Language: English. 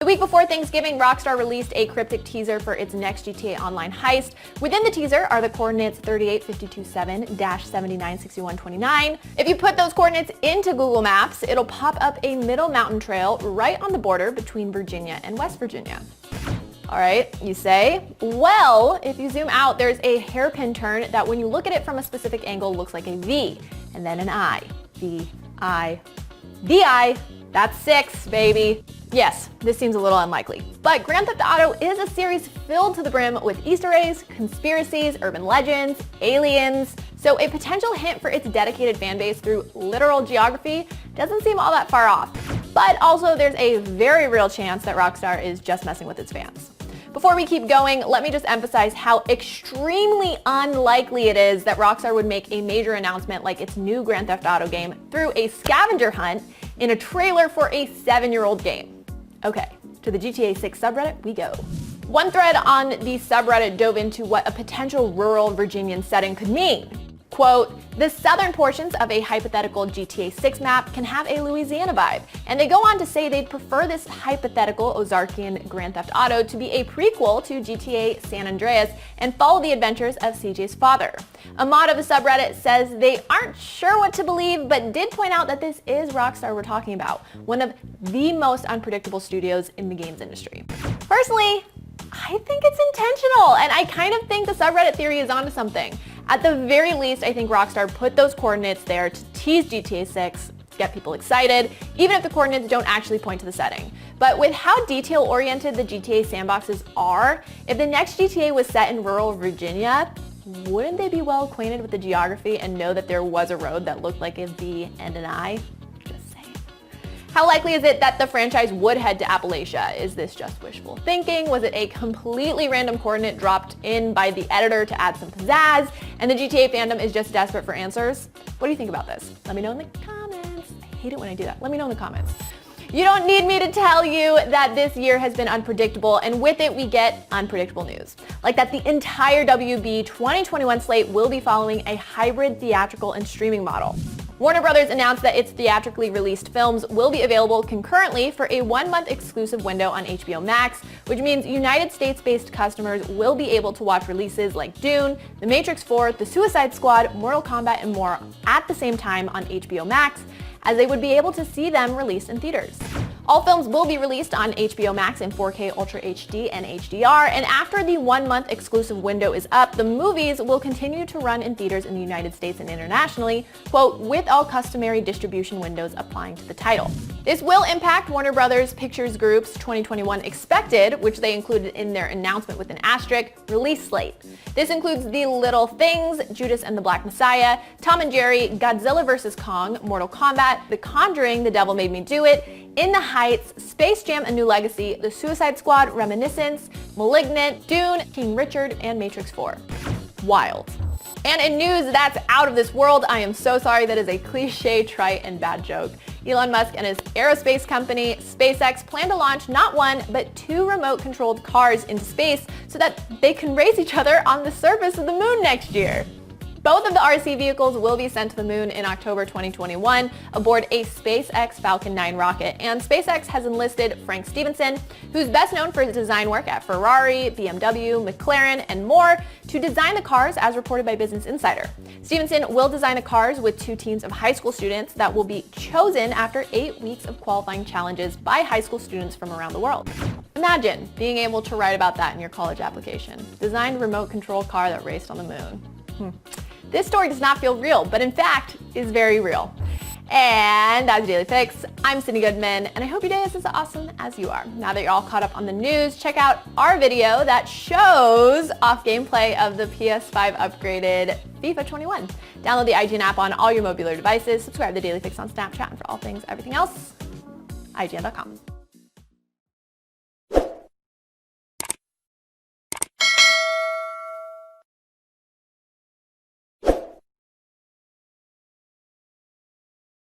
The week before Thanksgiving, Rockstar released a cryptic teaser for its next GTA Online heist. Within the teaser are the coordinates 38527-796129. If you put those coordinates into Google Maps, it'll pop up a middle mountain trail right on the border between Virginia and West Virginia. All right, you say? Well, if you zoom out, there's a hairpin turn that when you look at it from a specific angle looks like a V, and then an I. The I. That's 6, baby. Yes, this seems a little unlikely, but Grand Theft Auto is a series filled to the brim with Easter eggs, conspiracies, urban legends, aliens, so a potential hint for its dedicated fan base through literal geography doesn't seem all that far off. But also there's a very real chance that Rockstar is just messing with its fans. Before we keep going, let me just emphasize how extremely unlikely it is that Rockstar would make a major announcement like its new Grand Theft Auto game through a scavenger hunt in a trailer for a 7-year-old game. Okay, to the GTA 6 subreddit we go. One thread on the subreddit dove into what a potential rural Virginian setting could mean. Quote, the southern portions of a hypothetical GTA 6 map can have a Louisiana vibe, and they go on to say they'd prefer this hypothetical Ozarkian Grand Theft Auto to be a prequel to GTA San Andreas and follow the adventures of CJ's father. A mod of the subreddit says they aren't sure what to believe, but did point out that this is Rockstar we're talking about, one of the most unpredictable studios in the games industry. Personally, I think it's intentional, and I kind of think the subreddit theory is onto something. At the very least, I think Rockstar put those coordinates there to tease GTA 6, get people excited, even if the coordinates don't actually point to the setting. But with how detail-oriented the GTA sandboxes are, if the next GTA was set in rural Virginia, wouldn't they be well acquainted with the geography and know that there was a road that looked like a V and an I? How likely is it that the franchise would head to Appalachia? Is this just wishful thinking? Was it a completely random coordinate dropped in by the editor to add some pizzazz, and the GTA fandom is just desperate for answers? What do you think about this? Let me know in the comments. I hate it when I do that. Let me know in the comments. You don't need me to tell you that this year has been unpredictable, and with it we get unpredictable news. Like that the entire WB 2021 slate will be following a hybrid theatrical and streaming model. Warner Brothers announced that its theatrically released films will be available concurrently for a 1-month exclusive window on HBO Max, which means United States-based customers will be able to watch releases like Dune, The Matrix 4, The Suicide Squad, Mortal Kombat, and more at the same time on HBO Max, as they would be able to see them released in theaters. All films will be released on HBO Max in 4K Ultra HD and HDR, and after the 1-month exclusive window is up, the movies will continue to run in theaters in the United States and internationally, quote, with all customary distribution windows applying to the title. This will impact Warner Brothers Pictures Group's 2021 expected, which they included in their announcement with an asterisk, release slate. This includes The Little Things, Judas and the Black Messiah, Tom and Jerry, Godzilla vs. Kong, Mortal Kombat, The Conjuring, The Devil Made Me Do It, In the Heights, Space Jam: A New Legacy, The Suicide Squad, Reminiscence, Malignant, Dune, King Richard, and Matrix 4. Wild. And in news that's out of this world, I am so sorry that is a cliche, trite, and bad joke. Elon Musk and his aerospace company, SpaceX, plan to launch not 1, but 2 remote-controlled cars into space so that they can race each other on the surface of the moon next year. Both of the RC vehicles will be sent to the moon in October 2021 aboard a SpaceX Falcon 9 rocket, and SpaceX has enlisted Frank Stevenson, who's best known for his design work at Ferrari, BMW, McLaren, and more, to design the cars as reported by Business Insider. Stevenson will design the cars with 2 teams of high school students that will be chosen after 8 weeks of qualifying challenges by high school students from around the world. Imagine being able to write about that in your college application. Designed a remote control car that raced on the moon. This story does not feel real, but in fact is very real. And that's Daily Fix. I'm Sydnee Goodman, and I hope your day is as awesome as you are. Now that you're all caught up on the news, check out our video that shows off gameplay of the PS5 upgraded FIFA 21. Download the IGN app on all your mobile devices, subscribe to Daily Fix on Snapchat, and for all things everything else, IGN.com.